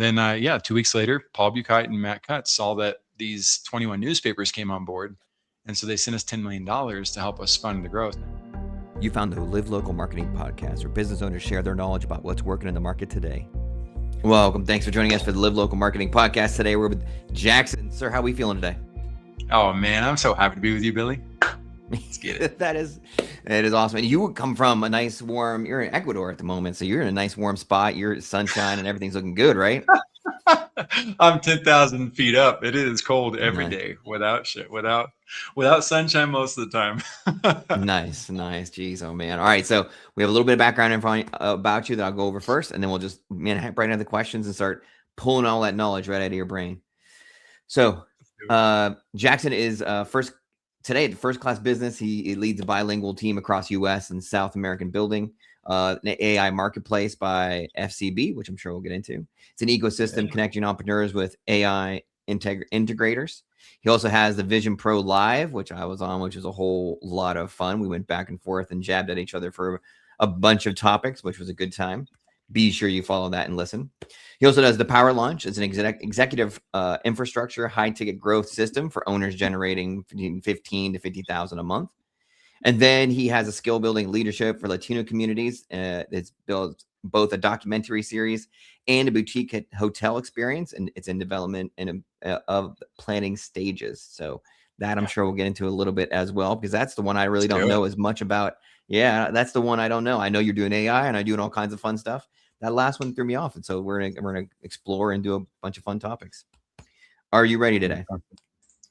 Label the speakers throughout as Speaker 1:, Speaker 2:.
Speaker 1: then, 2 weeks later, Paul Buchheit and Matt Cutts saw that these 21 newspapers came on board. And so they sent us $10 million to help us fund the growth.
Speaker 2: You found the Live Local Marketing Podcast, where business owners share their knowledge about what's working in the market today. Welcome. Thanks for joining us for the Live Local Marketing Podcast. Today we're with Jackson. Sir, how are we feeling today?
Speaker 1: Oh, man, I'm so happy to be with you, Billy. Let's get it.
Speaker 2: That is awesome. And you come from a nice warm, you're in Ecuador at the moment, so you're in a nice warm spot. You're sunshine and everything's looking good, right?
Speaker 1: I'm 10,000 feet up. It is cold every day without sunshine most of the time.
Speaker 2: Nice. Jeez, oh man. All right, so we have a little bit of background info about you that I'll go over first, and then we'll just right into the questions and start pulling all that knowledge right out of your brain. So Jackson is first class business. He leads a bilingual team across U.S. and South American building. An AI marketplace by FCB, which I'm sure we'll get into. It's an ecosystem connecting entrepreneurs with AI integrators. He also has the Vision Pro Live, which I was on, which was a whole lot of fun. We went back and forth and jabbed at each other for a bunch of topics, which was a good time. Be sure you follow that and listen. He also does the Power Launch. It's an executive infrastructure, high-ticket growth system for owners generating between $15,000 to $50,000 a month. And then he has a skill building leadership for Latino communities. It's built both a documentary series and a boutique hotel experience, and it's in development and of planning stages. So that I'm sure we'll get into a little bit as well, because that's the one I really don't know as much about. Yeah, that's the one I don't know. I know you're doing AI and I'm doing all kinds of fun stuff. That last one threw me off, and so we're gonna explore and do a bunch of fun topics. Are you ready today?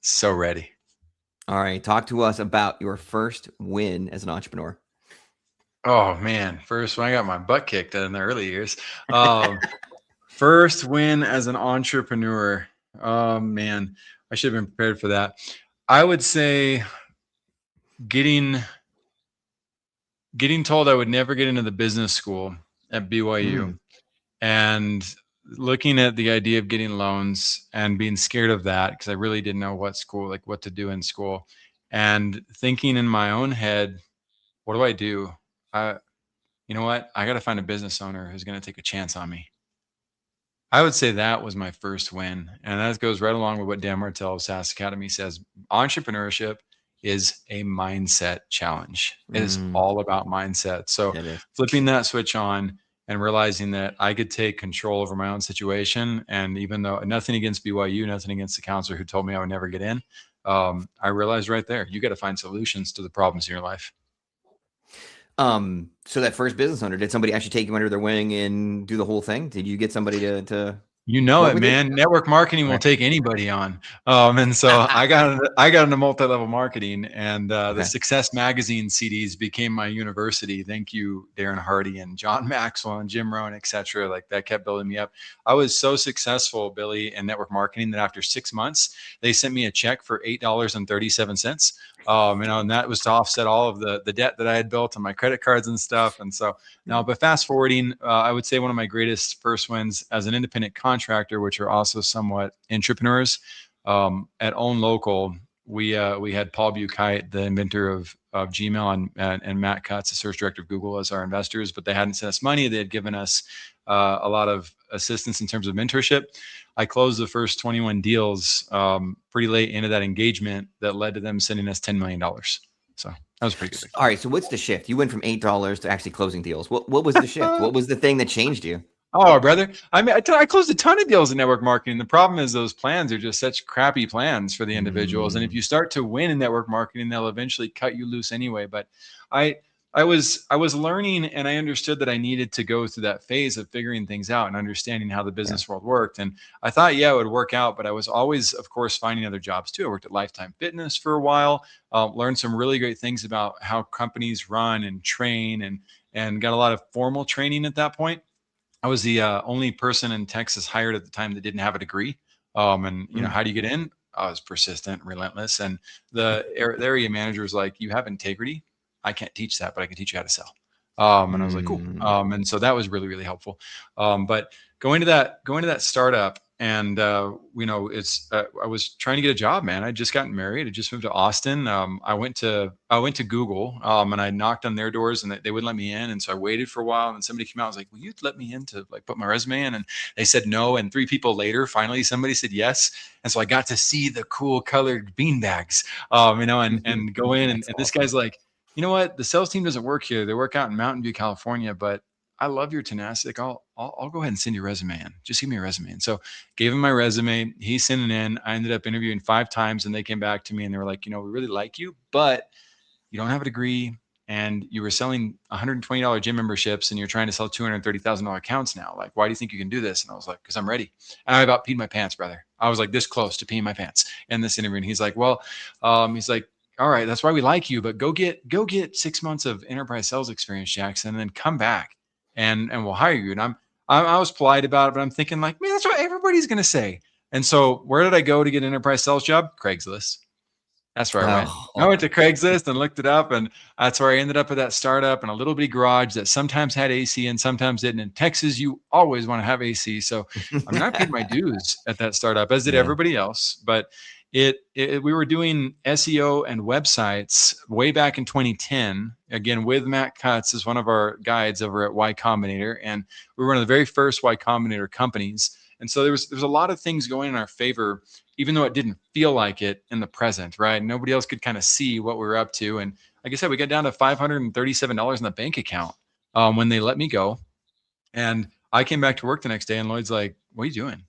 Speaker 1: So ready.
Speaker 2: All right, talk to us about your first win as an entrepreneur.
Speaker 1: Oh man, first when I got my butt kicked in the early years. First win as an entrepreneur. Oh man, I should have been prepared for that. I would say getting told I would never get into the business school at BYU, and looking at the idea of getting loans and being scared of that, because I really didn't know what to do in school, and thinking in my own head, what do I do? You know what? I got to find a business owner who's going to take a chance on me. I would say that was my first win. And that goes right along with what Dan Martell of SaaS Academy says. Entrepreneurship is a mindset challenge. It is all about mindset. So flipping that switch on and realizing that I could take control over my own situation. And even though nothing against BYU, nothing against the counselor who told me I would never get in, I realized right there, you got to find solutions to the problems in your life.
Speaker 2: So that first business owner, did somebody actually take you under their wing and do the whole thing? Did you get somebody to
Speaker 1: you know it, man. Network marketing will take anybody on. And so I got into multi-level marketing, and the Success Magazine CDs became my university. Thank you, Darren Hardy and John Maxwell and Jim Rohn, et cetera. Like that kept building me up. I was so successful, Billy, in network marketing that after 6 months, they sent me a check for $8.37. And that was to offset all of the debt that I had built on my credit cards and stuff. And so now, but fast forwarding, I would say one of my greatest first wins as an independent contractor, which are also somewhat entrepreneurs, at Own Local, we had Paul Buchheit, the inventor of Gmail, and Matt Cutts, the search director of Google, as our investors, but they hadn't sent us money. They had given us a lot of assistance in terms of mentorship. I closed the first 21 deals pretty late into that engagement that led to them sending us $10 million. So that was pretty good.
Speaker 2: All right. So what's the shift? You went from $8 to actually closing deals. What was the shift? What was the thing that changed you?
Speaker 1: Oh, brother. I mean, I closed a ton of deals in network marketing. The problem is those plans are just such crappy plans for the individuals. And if you start to win in network marketing, they'll eventually cut you loose anyway. But I was learning, and I understood that I needed to go through that phase of figuring things out and understanding how the business world worked. And I thought, it would work out, but I was always, of course, finding other jobs too. I worked at Lifetime Fitness for a while, learned some really great things about how companies run and train, and got a lot of formal training at that point. I was the only person in Texas hired at the time that didn't have a degree. And how do you get in? I was persistent, relentless. And the area manager was like, you have integrity. I can't teach that, but I can teach you how to sell. And I was like, cool. And so that was really, really helpful. But going to that startup, and I was trying to get a job, man. I just gotten married. I just moved to Austin. I went to Google, and I knocked on their doors, and they wouldn't let me in. And so I waited for a while, and somebody came out. I was like, "Will you let me in to like put my resume in?" And they said no. And 3 people later, finally, somebody said yes. And so I got to see the cool colored bean bags, and go in. And this guy's like, "You know what? The sales team doesn't work here. They work out in Mountain View, California, but I love your tenacity. Like, I'll go ahead and send your resume in. Just give me a resume." And so gave him my resume. He sent it in. I ended up interviewing 5 times, and they came back to me and they were like, "We really like you, but you don't have a degree, and you were selling $120 gym memberships, and you're trying to sell $230,000 accounts now. Like, why do you think you can do this?" And I was like, "Because I'm ready." And I about peed my pants, brother. I was like this close to peeing my pants in this interview. And he's like, "Well," he's like, "All right, that's why we like you, but go get 6 months of enterprise sales experience, Jackson, and then come back, and we'll hire you." And I was polite about it, but I'm thinking like, man, that's what everybody's gonna say. And so where did I go to get an enterprise sales job? Craigslist. That's where I went. I went to Craigslist and looked it up, and that's where I ended up at that startup in a little bitty garage that sometimes had AC and sometimes didn't. In Texas, you always want to have AC. So, I mean, I paid my dues at that startup, as did everybody else. But we were doing SEO and websites way back in 2010, again with Matt Cutts as one of our guides over at Y Combinator, and we were one of the very first Y Combinator companies. And so there's a lot of things going in our favor, even though it didn't feel like it in the present, right? Nobody else could kind of see what we were up to. And like I said, we got down to $537 in the bank account when they let me go. And I came back to work the next day, and Lloyd's like, "What are you doing?"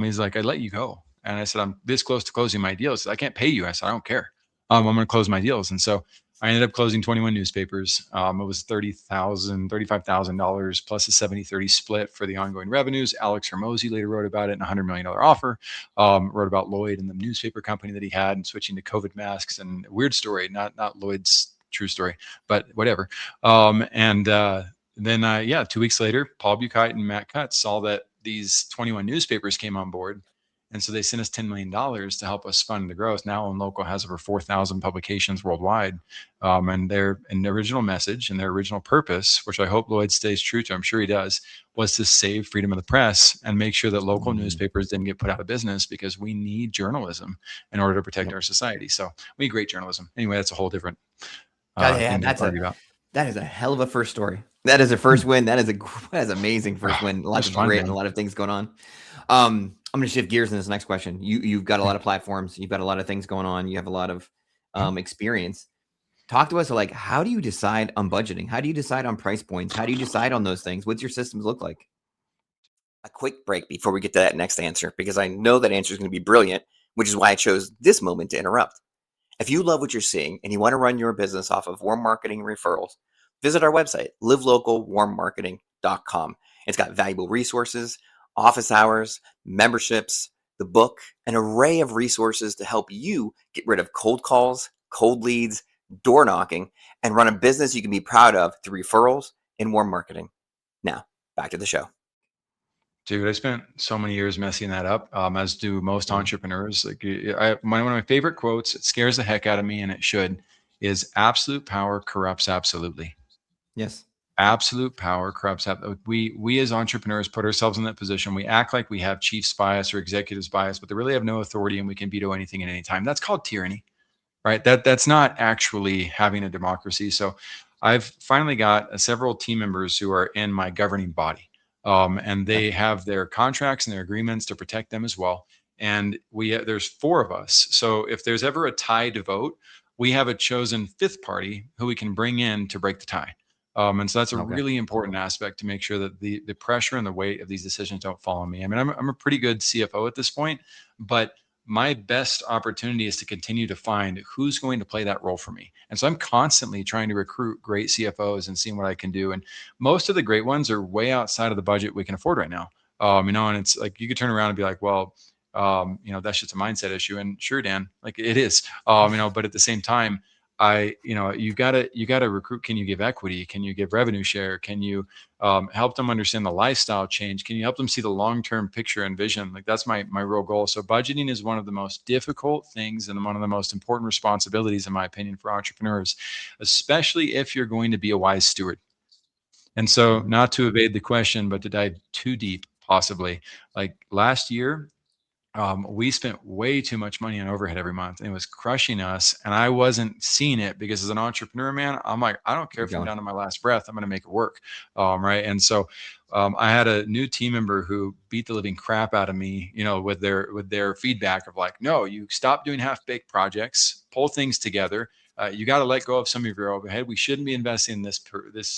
Speaker 1: He's like, "I let you go." And I said, "I'm this close to closing my deal." He said, "I can't pay you." I said, "I don't care. I'm going to close my deals." And so I ended up closing 21 newspapers. It was $35,000 plus a 70-30 split for the ongoing revenues. Alex Hermosi later wrote about it in a $100 million offer, wrote about Lloyd and the newspaper company that he had and switching to COVID masks, and weird story, not Lloyd's true story, but whatever. Then, 2 weeks later, Paul Buchheit and Matt Cutts saw that these 21 newspapers came on board. And so they sent us $10 million to help us fund the growth. Now Own Local has over 4,000 publications worldwide. And their original message and their original purpose, which I hope Lloyd stays true to, I'm sure he does, was to save freedom of the press and make sure that local newspapers didn't get put out of business, because we need journalism in order to protect our society. So we need great journalism. Anyway, that's a whole different thing to argue about.
Speaker 2: That is a hell of a first story. That is a first win. That is amazing first win. Lots of grit and a lot of things going on. I'm going to shift gears in this next question. You've got a lot of platforms. You've got a lot of things going on. You have a lot of experience. Talk to us like, how do you decide on budgeting? How do you decide on price points? How do you decide on those things? What's your systems look like? A quick break before we get to that next answer, because I know that answer is going to be brilliant, which is why I chose this moment to interrupt. If you love what you're seeing and you want to run your business off of warm marketing referrals, visit our website, livelocalwarmmarketing.com. It's got valuable resources, office hours, memberships, the book, an array of resources to help you get rid of cold calls, cold leads, door knocking, and run a business you can be proud of through referrals and warm marketing. Now, back to the show.
Speaker 1: Dude, I spent so many years messing that up, as do most entrepreneurs. Like, one of my favorite quotes, it scares the heck out of me, and it should, is absolute power corrupts absolutely.
Speaker 2: Yes.
Speaker 1: Absolute power corrupts. We as entrepreneurs put ourselves in that position. We act like we have chief's bias or executive's bias, but they really have no authority, and we can veto anything at any time. That's called tyranny, right? That's not actually having a democracy. So I've finally got several team members who are in my governing body. And they have their contracts and their agreements to protect them as well. And there's 4 of us. So if there's ever a tie to vote, we have a chosen 5th party who we can bring in to break the tie. And so that's a really important aspect to make sure that the pressure and the weight of these decisions don't fall on me. I mean, I'm a pretty good CFO at this point, but my best opportunity is to continue to find who's going to play that role for me. And so I'm constantly trying to recruit great CFOs and seeing what I can do. And most of the great ones are way outside of the budget we can afford right now. And it's like, you could turn around and be like, well, that's just a mindset issue. And sure, Dan, like it is, but at the same time, you gotta recruit. Can you give equity? Can you give revenue share? Can you help them understand the lifestyle change? Can you help them see the long-term picture and vision? Like that's my real goal. So budgeting is one of the most difficult things and one of the most important responsibilities, in my opinion, for entrepreneurs, especially if you're going to be a wise steward. And so, not to evade the question, but to dive too deep, possibly, like last year, we spent way too much money on overhead every month, and it was crushing us. And I wasn't seeing it because as an entrepreneur, man, I'm like, I don't care
Speaker 2: You're
Speaker 1: if I'm
Speaker 2: going.
Speaker 1: down to my last breath, I'm going to make it work. Right. And so I had a new team member who beat the living crap out of me, with their feedback of like, no, you stop doing half-baked projects, pull things together. You got to let go of some of your overhead. We shouldn't be investing in this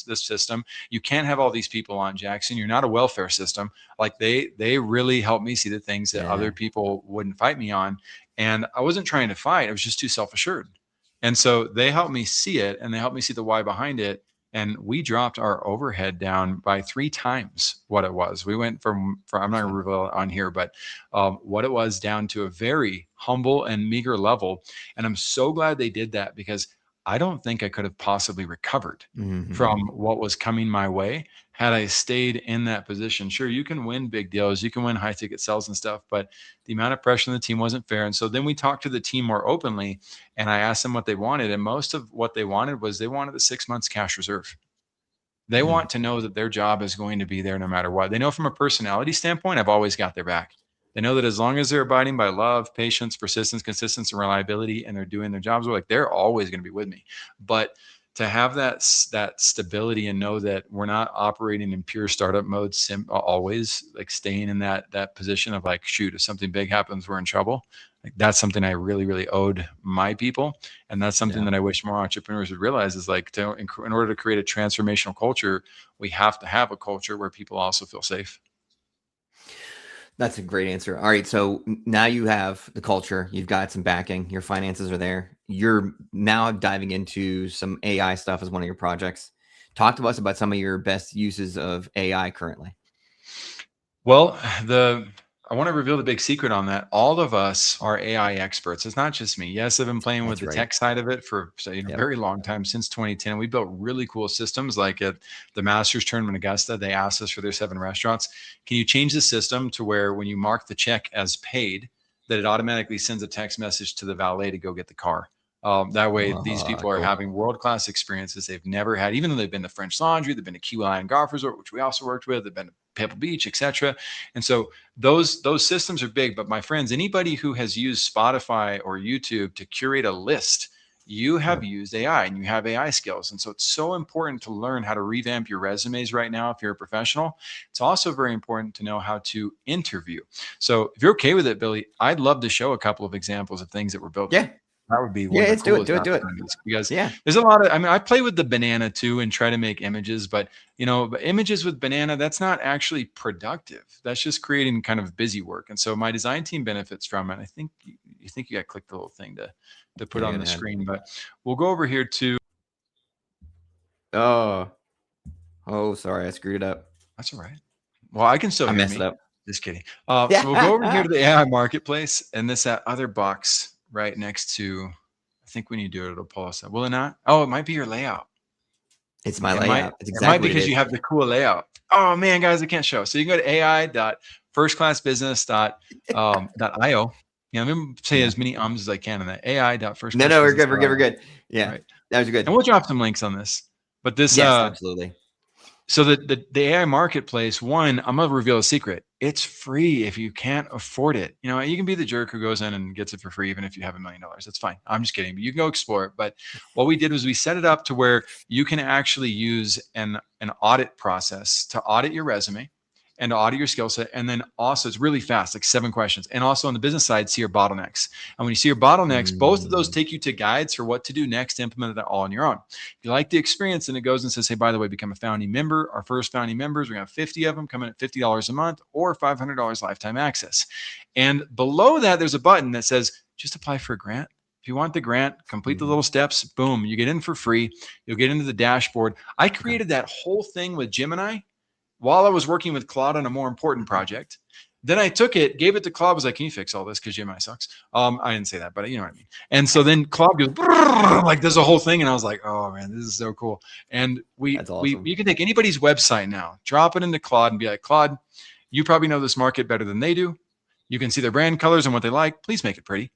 Speaker 1: system. You can't have all these people on, Jackson. You're not a welfare system. Like they really helped me see the things that
Speaker 2: Yeah.
Speaker 1: other people wouldn't fight me on. And I wasn't trying to fight. I was just too self-assured. And so they helped me see it, and they helped me see the why behind it. And we dropped our overhead down by 3 times what it was. We went from I'm not going to reveal it on here, but what it was down to a very humble and meager level. And I'm so glad they did that, because I don't think I could have possibly recovered from what was coming my way had I stayed in that position. Sure, you can win big deals, you can win high ticket sales and stuff, but the amount of pressure on the team wasn't fair. And so then we talked to the team more openly, and I asked them what they wanted. And most of what they wanted was they wanted the 6 months cash reserve. They want to know that their job is going to be there no matter what. They know from a personality standpoint, I've always got their back. They know that as long as they're abiding by love, patience, persistence, consistency, and reliability, and they're doing their jobs well, like they're always going to be with me. But to have that stability and know that we're not operating in pure startup mode, always like staying in that position of like, shoot, if something big happens, we're in trouble. Like that's something I really, really owed my people. And that's something that I wish more entrepreneurs would realize is like, in order to create a transformational culture, we have to have a culture where people also feel safe.
Speaker 2: That's a great answer. All right. So now you have the culture, you've got some backing, your finances are there. You're now diving into some AI stuff as one of your projects. Talk to us about some of your best uses of AI currently.
Speaker 1: Well, I want to reveal the big secret on that. All of us are AI experts. It's not just me. Yes, I've been playing with the tech side of it for a very long time, since 2010. We built really cool systems, like at the Masters Tournament in Augusta. They asked us for their 7 restaurants, can you change the system to where when you mark the check as paid, that it automatically sends a text message to the valet to go get the car? That way, these people are having world-class experiences they've never had, even though they've been to French Laundry, they've been to Key Island Golf Resort, which we also worked with, they've been to Pebble Beach, etc. And so those systems are big. But my friends, anybody who has used Spotify or YouTube to curate a list, you have used AI and you have AI skills. And so it's so important to learn how to revamp your resumes right now if you're a professional. It's also very important to know how to interview. So if you're okay with it, Billy, I'd love to show a couple of examples of things that we're building.
Speaker 2: Yeah.
Speaker 1: That would be one of the coolest opportunities, because there's a lot of, I play with the banana too and try to make images, but images with banana, that's not actually productive. That's just creating kind of busy work. And so my design team benefits from it. I think you got to click the little thing to put on the screen, but we'll go over here to.
Speaker 2: Oh, sorry. I screwed it up.
Speaker 1: That's all right. Well, I can still hear
Speaker 2: messed it up.
Speaker 1: Just kidding. So we'll go over here to the AI marketplace, and that other box right next to, I think when you do it, it'll pull us up. Will it not? Oh, it might be your layout.
Speaker 2: It's my layout. It's
Speaker 1: exactly it might be because you have the cool layout. Oh man, guys, I can't show. So you can go to ai.firstclassbusiness.io. Let me say as many ums as I can in that. ai.firstclassbusiness.
Speaker 2: No, we're good. We're good. Yeah, right. That was good.
Speaker 1: And we'll drop some links on this. But this,
Speaker 2: absolutely.
Speaker 1: So the AI marketplace, one, I'm gonna reveal a secret. It's free if you can't afford it. You can be the jerk who goes in and gets it for free, even if you have $1 million. That's fine. I'm just kidding, but you can go explore it. But what we did was we set it up to where you can actually use an audit process to audit your resume and to audit your skill set. And then also it's really fast, like 7 questions. And also on the business side, see your bottlenecks. And when you see your bottlenecks, both of those take you to guides for what to do next to implement it all on your own. If you like the experience, then it goes and says, hey, by the way, become a founding member. Our first founding members, we're going to have 50 of them coming at $50 a month or $500 lifetime access. And below that, there's a button that says, just apply for a grant. If you want the grant, complete the little steps, boom, you get in for free. You'll get into the dashboard. I created that whole thing with Gemini while I was working with Claude on a more important project. Then I took it, gave it to Claude, was like, can you fix all this? Because Gemini sucks. I didn't say that, but you know what I mean. And so then Claude goes, like there's a whole thing. And I was like, oh man, this is so cool. And you can take anybody's website now, drop it into Claude and be like, Claude, you probably know this market better than they do. You can see their brand colors and what they like. Please make it pretty.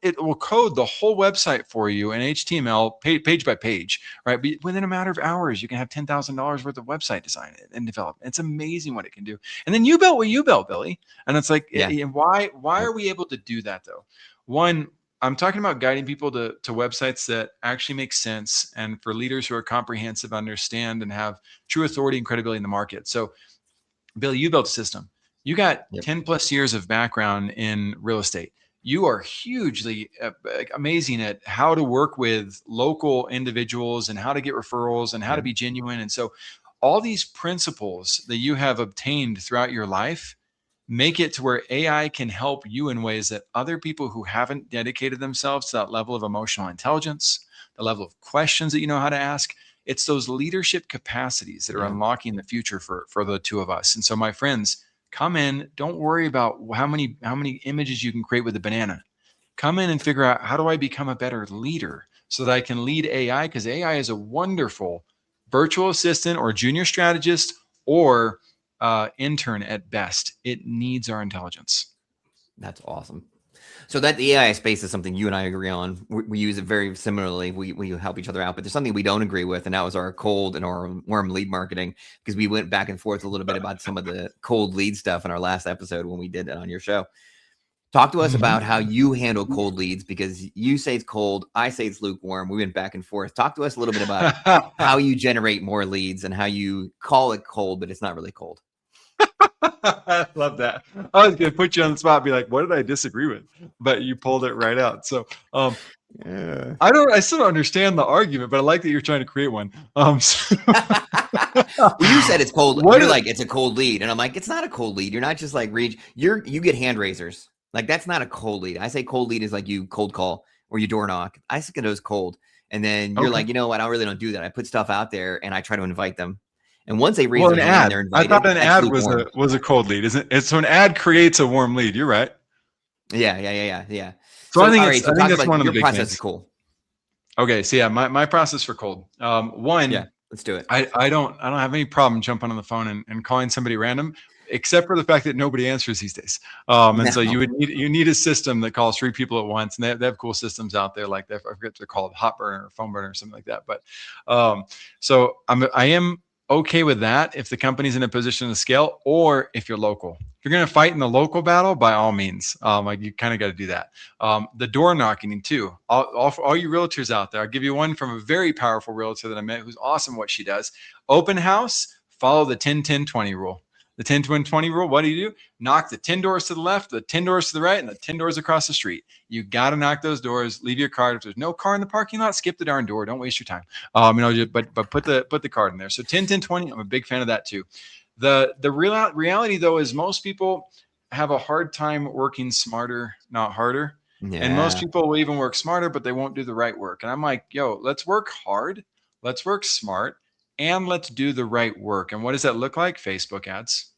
Speaker 1: it will code the whole website for you in HTML, page by page, right? But within a matter of hours, you can have $10,000 worth of website design and develop. It's amazing what it can do. And then you built what you built, Billy. And it's like,
Speaker 2: Yeah.
Speaker 1: why
Speaker 2: Yep.
Speaker 1: are we able to do that though? One, I'm talking about guiding people to websites that actually make sense, and for leaders who are comprehensive, understand, and have true authority and credibility in the market. So, Billy, you built a system. You got
Speaker 2: Yep.
Speaker 1: 10 plus years of background in real estate. You are hugely amazing at how to work with local individuals and how to get referrals and how to
Speaker 2: Yep.
Speaker 1: be genuine. And so, all these principles that you have obtained throughout your life make it to where AI can help you in ways that other people who haven't dedicated themselves to that level of emotional intelligence, the level of questions that you know how to ask. It's those leadership capacities that are
Speaker 2: Yeah.
Speaker 1: unlocking the future for the two of us. And so, my friends, come in. Don't worry about how many images you can create with a banana. Come in and figure out, how do I become a better leader so that I can lead AI? Because AI is a wonderful virtual assistant or junior strategist or intern at best. It needs our intelligence.
Speaker 2: That's awesome. So that the AI space is something you and I agree on. We use it very similarly. We help each other out, but there's something we don't agree with, and that was our cold and our warm lead marketing, because we went back and forth a little bit about some of the cold lead stuff in our last episode when we did that on your show. Talk to us about how you handle cold leads, because you say it's cold, I say it's lukewarm. We went back and forth. Talk to us a little bit about how you generate more leads and how you call it cold, but it's not really cold.
Speaker 1: I love that. I was going to put you on the spot and be like, what did I disagree with? But you pulled it right out. So
Speaker 2: Yeah.
Speaker 1: I still don't understand the argument, but I like that you're trying to create one. So
Speaker 2: Well, you said it's cold.
Speaker 1: What
Speaker 2: You're
Speaker 1: is-
Speaker 2: like, it's a cold lead. And I'm like, it's not a cold lead. You're not just like you get hand raisers. Like, that's not a cold lead. I say cold lead is like you cold call or you door knock. I think it was cold. And then you're
Speaker 1: Okay.
Speaker 2: like, you know what? I really don't do that. I put stuff out there and I try to invite them. And once they raise
Speaker 1: Well, an
Speaker 2: their hand,
Speaker 1: ad.
Speaker 2: they're
Speaker 1: I
Speaker 2: invited.
Speaker 1: thought an
Speaker 2: That's
Speaker 1: ad
Speaker 2: lukewarm.
Speaker 1: was a cold lead, isn't it? So an ad creates a warm lead. You're right.
Speaker 2: Yeah.
Speaker 1: So I think
Speaker 2: all right. So
Speaker 1: I think
Speaker 2: talk
Speaker 1: that's
Speaker 2: about
Speaker 1: one of the
Speaker 2: your
Speaker 1: big
Speaker 2: process
Speaker 1: things.
Speaker 2: is cool.
Speaker 1: Okay, so yeah, my process for cold. One,
Speaker 2: Yeah, let's do it.
Speaker 1: I don't have any problem jumping on the phone and calling somebody random, except for the fact that nobody answers these days. And so
Speaker 2: No.
Speaker 1: you need a system that calls 3 people at once, and they have cool systems out there like that. I forget they're called Hot Burner or Phone Burner or something like that. But so I am okay with that if the company's in a position to scale, or if you're local. If you're going to fight in the local battle, by all means, like you kind of got to do that. The door knocking too. All you realtors out there, I'll give you one from a very powerful realtor that I met who's awesome what she does. Open house, follow the 10-10-20 rule. The 10-10-20 rule, what do? Knock the 10 doors to the left, the 10 doors to the right, and the 10 doors across the street. You got to knock those doors, leave your card. If there's no car in the parking lot, skip the darn door. Don't waste your time. But put the card in there. So 10-10-20, I'm a big fan of that too. The reality though is most people have a hard time working smarter, not harder.
Speaker 2: Yeah.
Speaker 1: And most people will even work smarter, but they won't do the right work. And I'm like, yo, let's work hard, let's work smart, and let's do the right work. And what does that look like? Facebook ads.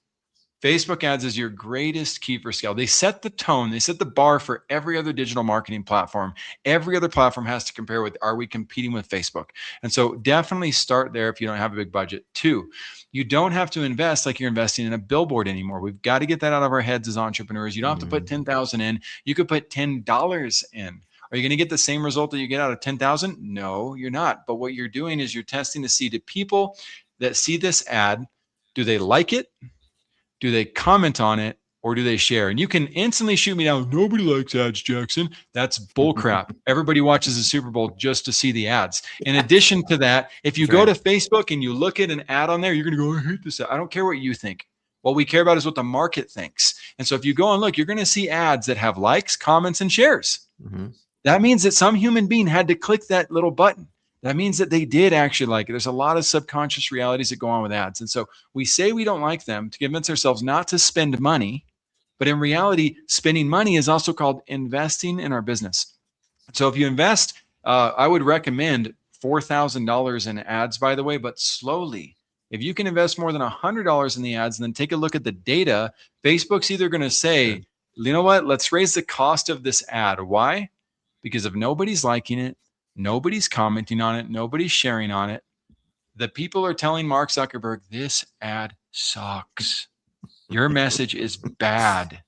Speaker 1: Facebook ads is your greatest key for scale. They set the tone, they set the bar for every other digital marketing platform. Every other platform has to compare with, are we competing with Facebook? And so definitely start there if you don't have a big budget. 2, you don't have to invest like you're investing in a billboard anymore. We've got to get that out of our heads as entrepreneurs. You don't have to put 10,000 in. You could put $10 in. Are you going to get the same result that you get out of 10,000? No, you're not. But what you're doing is you're testing to see, do people that see this ad, do they like it? Do they comment on it, or do they share? And you can instantly shoot me down. Nobody likes ads, Jackson. That's bullcrap. Everybody watches the Super Bowl just to see the ads. In addition to that, if you go to Facebook and you look at an ad on there, you're going to go, I hate this ad. I don't care what you think. What we care about is what the market thinks. And so if you go and look, you're going to see ads that have likes, comments, and shares.
Speaker 2: Mm-hmm.
Speaker 1: That means that some human being had to click that little button. That means that they did actually like it. There's a lot of subconscious realities that go on with ads. And so we say we don't like them to convince ourselves not to spend money. But in reality, spending money is also called investing in our business. So if you invest, I would recommend $4,000 in ads, by the way, but slowly. If you can invest more than $100 in the ads and then take a look at the data, Facebook's either going to say, you know what, let's raise the cost of this ad. Why? Because if nobody's liking it, nobody's commenting on it, nobody's sharing on it, the people are telling Mark Zuckerberg, this ad sucks. Your message is bad.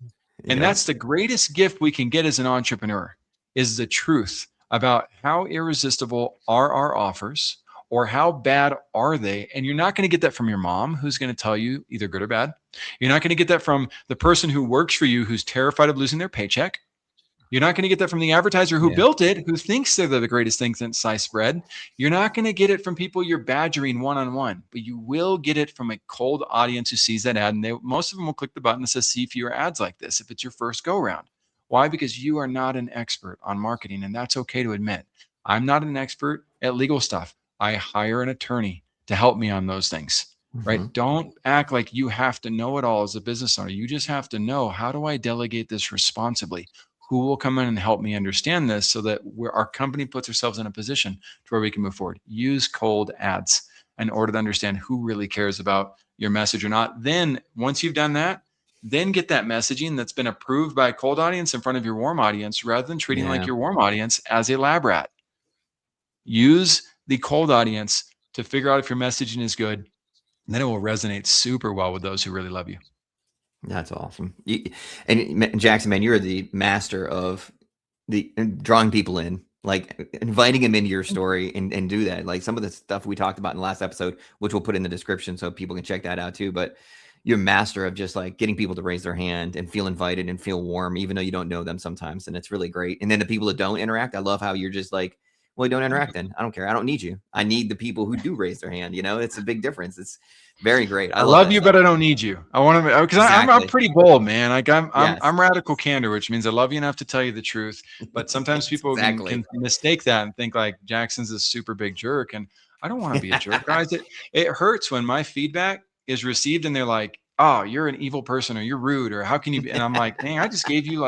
Speaker 1: And that's the greatest gift we can get as an entrepreneur. is the truth about how irresistible are our offers or how bad are they. And you're not going to get that from your mom, who's going to tell you either good or bad. You're not going to get that from the person who works for you, who's terrified of losing their paycheck. You're not going to get that from the advertiser who built it, who thinks they're the greatest thing since sliced bread. You're not going to get it from people you're badgering one-on-one, but you will get it from a cold audience who sees that ad. And most of them will click the button that says, see fewer ads like this if it's your first go round. Why? Because you are not an expert on marketing, and that's okay to admit. I'm not an expert at legal stuff. I hire an attorney to help me on those things. Right? Don't act like you have to know it all as a business owner. You just have to know, how do I delegate this responsibly? Who will come in and help me understand this so that our company puts ourselves in a position to where we can move forward. Use cold ads in order to understand who really cares about your message or not. Then once you've done that, then get that messaging that's been approved by a cold audience in front of your warm audience, rather than treating like your warm audience as a lab rat. Use the cold audience to figure out if your messaging is good, and then it will resonate super well with those who really love you.
Speaker 2: That's awesome. And Jackson, man, you're the master of drawing people in, like inviting them into your story and do that. Like some of the stuff we talked about in the last episode, which we'll put in the description so people can check that out too. But you're a master of just like getting people to raise their hand and feel invited and feel warm, even though you don't know them sometimes. And it's really great. And then the people that don't interact, I love how you're just like, well, you don't interact then. I don't care. I don't need you. I need the people who do raise their hand. You know, it's a big difference. It's very great.
Speaker 1: I love you, but I don't need you. I want to, because I'm pretty bold, man. Like I'm radical candor, which means I love you enough to tell you the truth. But sometimes people can mistake that and think like Jackson's a super big jerk. And I don't want to be a jerk, guys. It hurts when my feedback is received and they're like, oh, you're an evil person, or you're rude, or how can you be? And I'm like, man, I just gave you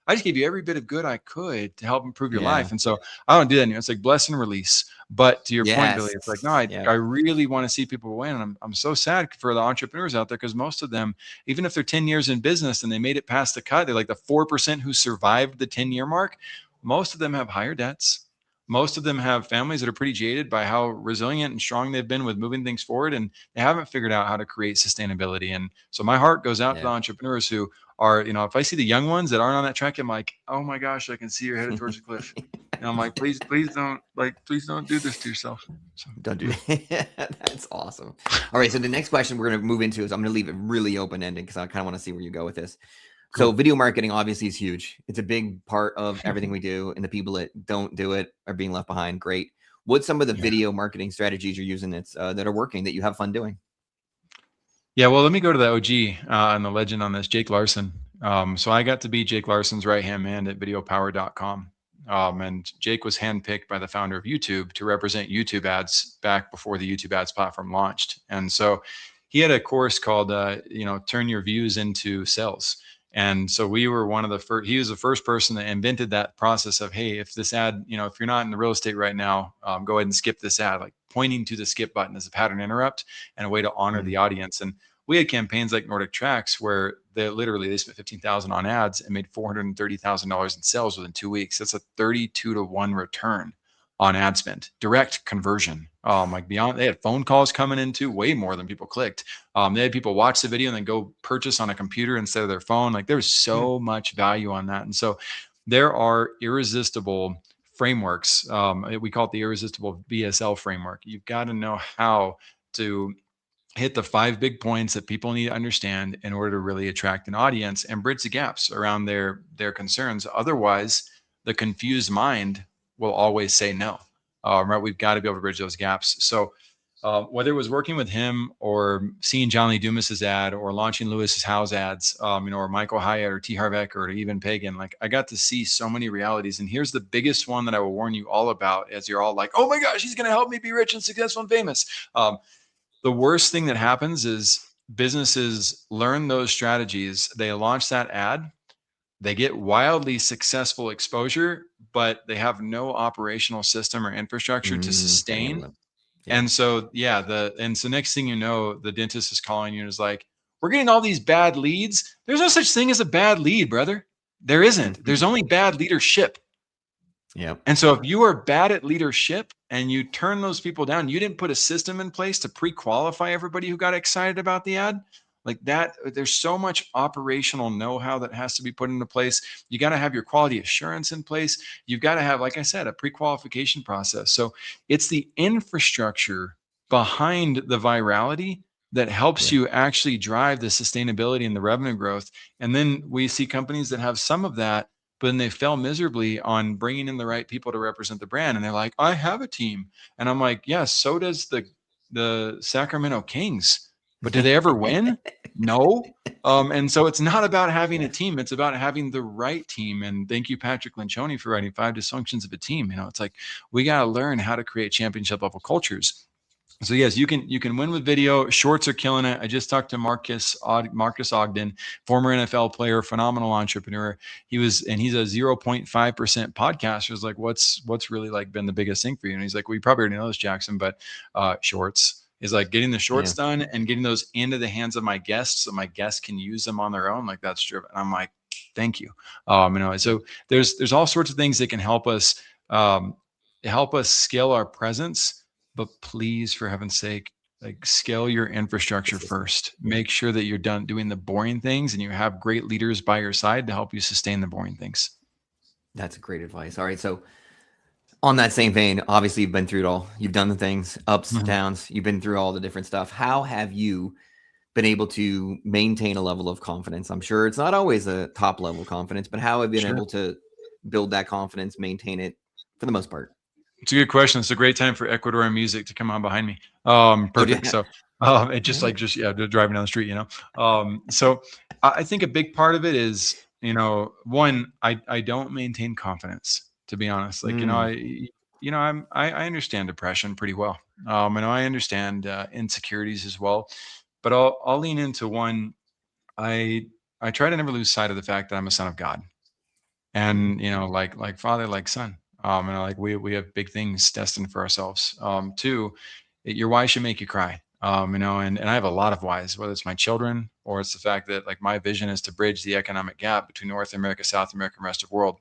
Speaker 1: every bit of good I could to help improve your life. And so I don't do that anymore. It's like bless and release. But to your point, Billy, it's like, no, I really want to see people win. And I'm so sad for the entrepreneurs out there, because most of them, even if they're 10 years in business and they made it past the cut, they're like the 4% who survived the 10-year mark. Most of them have higher debts. Most of them have families that are pretty jaded by how resilient and strong they've been with moving things forward, and they haven't figured out how to create sustainability. And so my heart goes out to the entrepreneurs who are, if I see the young ones that aren't on that track, I'm like, oh my gosh, I can see you're headed towards the cliff. And I'm like, please don't do this to yourself. So.
Speaker 2: Don't do it. That's awesome. All right. So the next question we're going to move into is, I'm going to leave it really open-ended because I kind of want to see where you go with this. Cool. So video marketing obviously is huge. It's a big part of everything we do, and the people that don't do it are being left behind. Great. What's some of the video marketing strategies you're using that are working, that you have fun doing?
Speaker 1: Yeah, well, let me go to the OG and the legend on this, Jake Larson. So I got to be Jake Larson's right-hand man at videopower.com. And Jake was handpicked by the founder of YouTube to represent YouTube ads back before the YouTube ads platform launched. And so he had a course called, Turn Your Views into Sales. And so we were one of the first, he was the first person that invented that process of, hey, if this ad, if you're not in the real estate right now, go ahead and skip this ad, like pointing to the skip button as a pattern interrupt and a way to honor the audience. And we had campaigns like Nordic Tracks where they spent $15,000 on ads and made $430,000 in sales within 2 weeks. That's a 32-to-1 return on ad spend, direct conversion. They had phone calls coming in too, way more than people clicked. They had people watch the video and then go purchase on a computer instead of their phone. Like there was so much value on that. And so there are irresistible frameworks. We call it the irresistible BSL framework. You've got to know how to hit the 5 big points that people need to understand in order to really attract an audience and bridge the gaps around their concerns. Otherwise, the confused mind will always say no. Right? We've got to be able to bridge those gaps. So whether it was working with him or seeing John Lee Dumas's ad or launching Lewis's House ads, or Michael Hyatt or T. Harv Eker or even Pagan, like I got to see so many realities. And here's the biggest one that I will warn you all about, as you're all like, oh my gosh, he's going to help me be rich and successful and famous. The worst thing that happens is businesses learn those strategies. They launch that ad. They get wildly successful exposure, but they have no operational system or infrastructure to sustain. And so, next thing you know, the dentist is calling you and is like, we're getting all these bad leads. There's no such thing as a bad lead, brother. There isn't. There's only bad leadership.
Speaker 2: Yeah.
Speaker 1: And so if you are bad at leadership and you turn those people down, you didn't put a system in place to pre-qualify everybody who got excited about the ad, like that. There's so much operational know-how that has to be put into place. You got to have your quality assurance in place. You've got to have, like I said, a pre-qualification process. So it's the infrastructure behind the virality that helps
Speaker 2: Yeah.
Speaker 1: you actually drive the sustainability and the revenue growth. And then we see companies that have some of that, but then they fail miserably on bringing in the right people to represent the brand. And they're like, I have a team. And I'm like, yes, so does the Sacramento Kings. But do they ever win? No. And so it's not about having a
Speaker 2: Yeah.
Speaker 1: team. It's about having the right team. And thank you, Patrick Lencioni, for writing Five Dysfunctions of a Team. It's like we got to learn how to create championship level cultures. So yes, you can win with video. Shorts are killing it. I just talked to Marcus Ogden, former NFL player, phenomenal entrepreneur. He's a 0.5% podcaster. Is like, what's really like been the biggest thing for you? And he's like, well, you probably already know this, Jackson, but shorts is like getting the shorts
Speaker 2: Yeah.
Speaker 1: done and getting those into the hands of my guests so my guests can use them on their own. Like that's true. And I'm like, thank you. So there's all sorts of things that can um, help us scale our presence, but please, for heaven's sake, like scale your infrastructure
Speaker 2: Consistent.
Speaker 1: first.
Speaker 2: Yeah.
Speaker 1: Make sure that you're done doing the boring things and you have great leaders by your side to help you sustain the boring things.
Speaker 2: That's great advice. All right. So, on that same vein, obviously you've been through it all. You've done the things, ups,
Speaker 1: Mhm.
Speaker 2: downs. You've been through all the different stuff. How have you been able to maintain a level of confidence? I'm sure it's not always a top level confidence, but how have you been
Speaker 1: Sure.
Speaker 2: able to build that confidence, maintain it for the most part?
Speaker 1: It's a good question. It's a great time for Ecuadorian music to come on behind me.
Speaker 2: Oh,
Speaker 1: Perfect.
Speaker 2: yeah.
Speaker 1: So it just
Speaker 2: Yeah.
Speaker 1: like just yeah, driving down the street. So I think a big part of it is one, I don't maintain confidence, to be honest. Like
Speaker 2: Mm,
Speaker 1: I understand depression pretty well. I understand insecurities as well, but I'll lean into one. I I try to never lose sight of the fact that I'm a son of God,
Speaker 2: mhm.
Speaker 1: and like father, like son. Like we have big things destined for ourselves. Two, your why should make you cry. And I have a lot of whys, whether it's my children or it's the fact that like my vision is to bridge the economic gap between North America, South America, and rest of the world.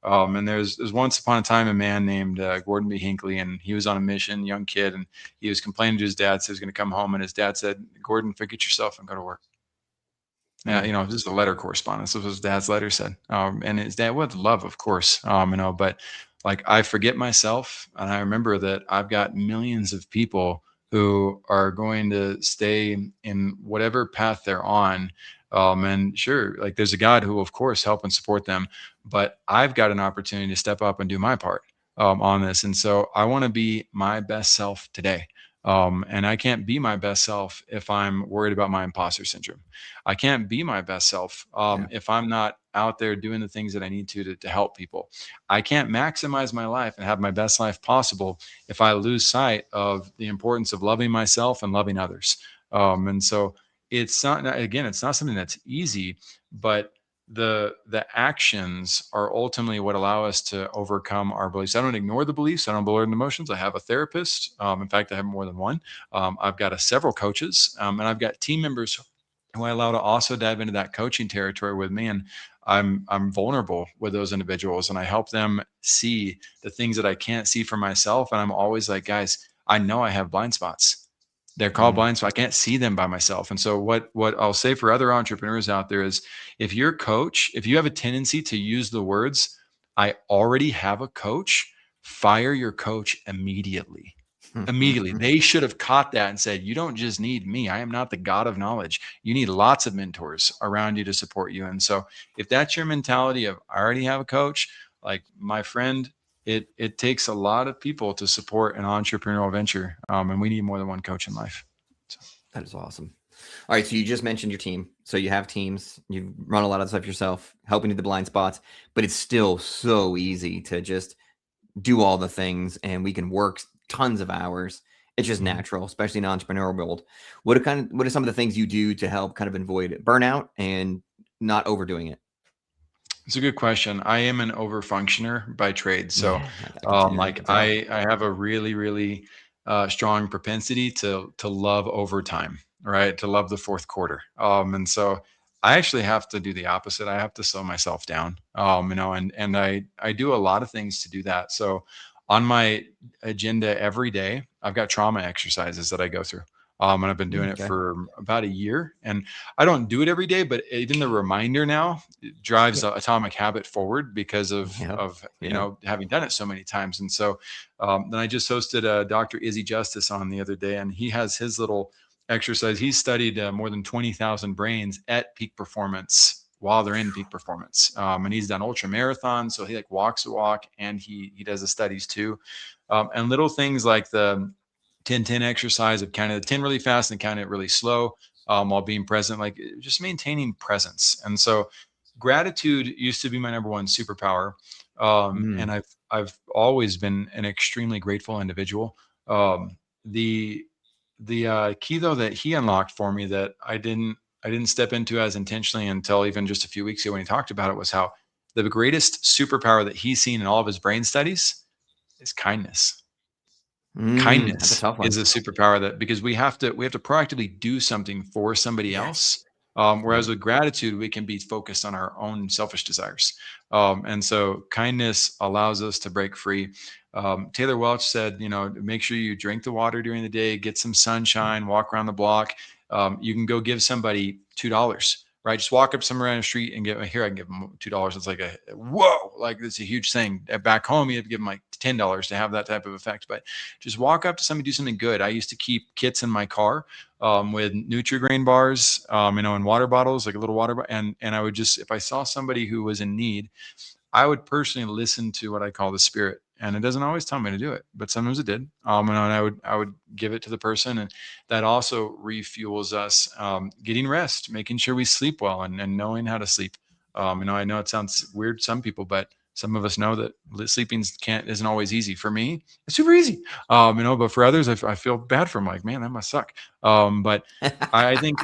Speaker 1: And there's once upon a time a man named Gordon B. Hinckley, and he was on a mission, young kid, and he was complaining to his dad, so he was going to come home, and his dad said, "Gordon, forget yourself and go to work." Yeah,
Speaker 2: Mm,
Speaker 1: this is a letter correspondence. This was his dad's letter said, and his dad with love, of course, but like I forget myself, and I remember that I've got millions of people who are going to stay in whatever path they're on, and sure, like there's a God who will, of course, help and support them, but I've got an opportunity to step up and do my part on this, and so I want to be my best self today. And I can't be my best self if I'm worried about my imposter syndrome. I can't be my best self
Speaker 2: yeah.
Speaker 1: if I'm not out there doing the things that I need to help people. I can't maximize my life and have my best life possible if I lose sight of the importance of loving myself and loving others. And so it's not something that's easy, but the actions are ultimately what allow us to overcome our beliefs. I don't ignore the beliefs. I don't blur the emotions. I have a therapist. In fact, I have more than one. I've got several coaches, and I've got team members who I allow to also dive into that coaching territory with me. And I'm vulnerable with those individuals and I help them see the things that I can't see for myself. And I'm always like, guys, I know I have blind spots. They're called
Speaker 2: Mm,
Speaker 1: blind spots. I can't see them by myself. And so what I'll say for other entrepreneurs out there is if your coach, if you have a tendency to use the words, I already have a coach, fire your coach immediately. Immediately. They should have caught that and said, you don't just need me. I am not the God of knowledge. You need lots of mentors around you to support you. And so if that's your mentality of I already have a coach, like my friend, it takes a lot of people to support an entrepreneurial venture. And we need more than one coach in life. So.
Speaker 2: that is awesome. All right. So, you just mentioned your team. So, you have teams, you run a lot of stuff yourself, helping you the blind spots, but it's still so easy to just do all the things and we can work tons of hours. It's just
Speaker 1: Mhm.
Speaker 2: natural, especially in entrepreneurial world. What are some of the things you do to help kind of avoid burnout and not overdoing it?
Speaker 1: It's a good question. I am an overfunctioner by trade. So,
Speaker 2: Yeah, I
Speaker 1: like
Speaker 2: can tell.
Speaker 1: I have a really, really strong propensity to love overtime, right? To love the fourth quarter. And so I actually have to do the opposite. I have to slow myself down. And I do a lot of things to do that. So on my agenda every day, I've got trauma exercises that I go through. And I've been doing it
Speaker 2: Okay.
Speaker 1: for about a year. And I don't do it every day, but even the reminder now drives
Speaker 2: Yep.
Speaker 1: Atomic Habit forward because
Speaker 2: Yep.
Speaker 1: of
Speaker 2: Yep.
Speaker 1: having done it so many times. And so then I just hosted Dr. Izzy Justice on the other day, and he has his little exercise. He studied more than 20,000 brains at peak performance while they're in peak performance. And he's done ultra marathons. So he like walks the walk, and he does the studies too. And little things like the 10-10 exercise of counting the 10 really fast and counting it really slow, while being present, like just maintaining presence. And so gratitude used to be my number one superpower. And
Speaker 2: Mm.
Speaker 1: I've always been an extremely grateful individual. The key though that he unlocked for me that I didn't step into as intentionally until even just a few weeks ago when he talked about it was how the greatest superpower that he's seen in all of his brain studies is kindness.
Speaker 2: That's a
Speaker 1: Kindness
Speaker 2: tough
Speaker 1: is
Speaker 2: one.
Speaker 1: a superpower that because we have to proactively do something for somebody
Speaker 2: Yes.
Speaker 1: else. Whereas
Speaker 2: Yep.
Speaker 1: with gratitude, we can be focused on our own selfish desires. And so kindness allows us to break free. Taylor Welch said, make sure you drink the water during the day, get some sunshine, walk around the block. You can go give somebody $2, right? Just walk up somewhere on the street and here, I can give them $2. It's like whoa, like it's a huge thing. Back home, you have to give them like $10 to have that type of effect. But just walk up to somebody, do something good. I used to keep kits in my car with Nutri-Grain bars, and water bottles, like a little water, and I would just, if I saw somebody who was in need, I would personally listen to what I call the spirit. And it doesn't always tell me to do it, but sometimes it did. And I would give it to the person, and that also refuels us getting rest, making sure we sleep well, and knowing how to sleep. I know it sounds weird to some people, but some of us know that sleeping isn't always easy. For me, it's super easy. But for others, I feel bad for them. Like, man, that must suck. But I think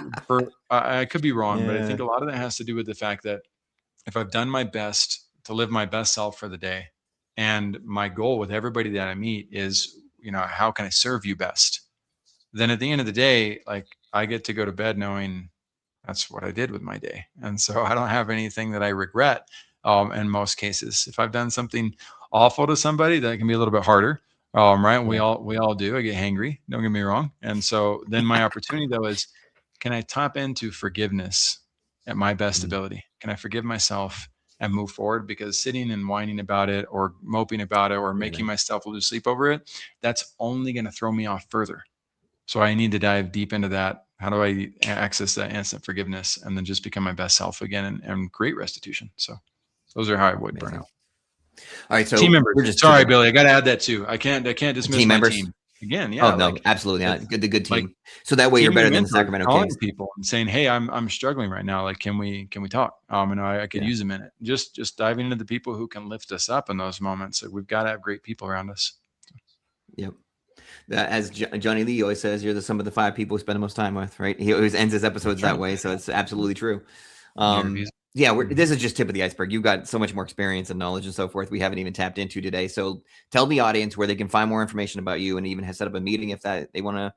Speaker 1: I could be wrong, but I think
Speaker 2: Yeah.
Speaker 1: a lot of that has to do with the fact that if I've done my best to live my best self for the day, and my goal with everybody that I meet is, how can I serve you best? Then at the end of the day, like I get to go to bed knowing that's what I did with my day. And so I don't have anything that I regret in most cases. If I've done something awful to somebody, that can be a little bit harder. Right.
Speaker 2: Yeah.
Speaker 1: We all do. I get hangry. Don't get me wrong. And so then my opportunity though is, can I tap into forgiveness at my best
Speaker 2: Mm.
Speaker 1: ability? Can I forgive myself and move forward? Because sitting and whining about it or moping about it or making
Speaker 2: Really.
Speaker 1: myself lose sleep over it, that's only going to throw me off further. So I need to dive deep into that. How do I access that instant forgiveness and then just become my best self again and create restitution? So those are how I avoid
Speaker 2: Amazing.
Speaker 1: burnout.
Speaker 2: All right.
Speaker 1: Team
Speaker 2: So
Speaker 1: members.
Speaker 2: we're just
Speaker 1: Sorry,
Speaker 2: chipping.
Speaker 1: Billy. I got to add that too. I can't dismiss
Speaker 2: Team
Speaker 1: my
Speaker 2: members.
Speaker 1: team again.
Speaker 2: Oh
Speaker 1: Yeah.
Speaker 2: no,
Speaker 1: Like
Speaker 2: absolutely not.
Speaker 1: it's
Speaker 2: Good, the good
Speaker 1: like
Speaker 2: team. So that way you're
Speaker 1: teaming
Speaker 2: better
Speaker 1: and
Speaker 2: than the
Speaker 1: mentors,
Speaker 2: Sacramento
Speaker 1: calling
Speaker 2: Kings.
Speaker 1: people and saying, "Hey, I'm struggling right now. Like, can we talk?" I could
Speaker 2: Yeah.
Speaker 1: use a minute. Just diving into the people who can lift us up in those moments. Like, we've got to have great people around us.
Speaker 2: Yep. As Johnny Lee always says, you're the sum of the 5 people we spend the most time with, right? He always ends his episodes
Speaker 1: That's
Speaker 2: that
Speaker 1: right.
Speaker 2: way, so it's absolutely true.
Speaker 1: Gary Vee.
Speaker 2: Yeah,
Speaker 1: Mhm.
Speaker 2: this is just tip of the iceberg. You've got so much more experience and knowledge and so forth we haven't even tapped into today. So tell the audience where they can find more information about you, and even have set up a meeting if that they want to,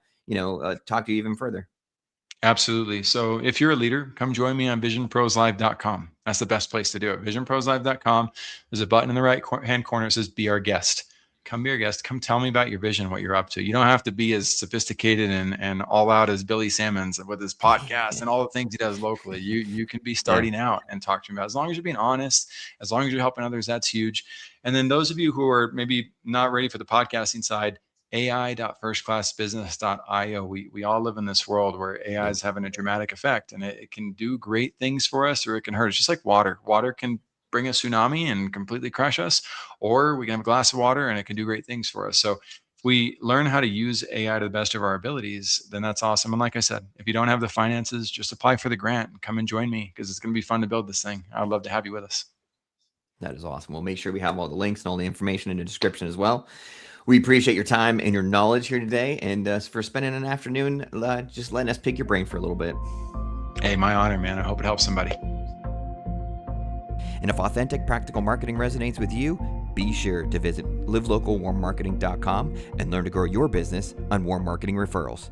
Speaker 2: talk to you even further.
Speaker 1: Absolutely. So if you're a leader, come join me on visionproslive.com. That's the best place to do it. Visionproslive.com. There's a button in the right hand corner. It says be our guest. Come be our guest. Come tell me about your vision, what you're up to. You don't have to be as sophisticated and all out as Billy Sammons with his podcast and all the things he does locally. You can be
Speaker 2: Yeah.
Speaker 1: starting out and talk to him about, as long as you're being honest, as long as you're helping others, that's huge. And then those of you who are maybe not ready for the podcasting side, ai.firstclassbusiness.io. We all live in this world where AI
Speaker 2: Yep.
Speaker 1: is having a dramatic effect, and it can do great things for us, or it can hurt us. Just like water. Water can bring a tsunami and completely crush us, or we can have a glass of water and it can do great things for us. So if we learn how to use AI to the best of our abilities, then that's awesome. And like I said, if you don't have the finances, just apply for the grant and come and join me, because it's going to be fun to build this thing. I'd love to have you with us.
Speaker 2: That is awesome. We'll make sure we have all the links and all the information in the description as well. We appreciate your time and your knowledge here today, and for spending an afternoon just letting us pick your brain for a little bit.
Speaker 1: Hey, my honor, man. I hope it helps somebody.
Speaker 2: And if authentic, practical marketing resonates with you, be sure to visit livelocalwarmmarketing.com and learn to grow your business on warm marketing referrals.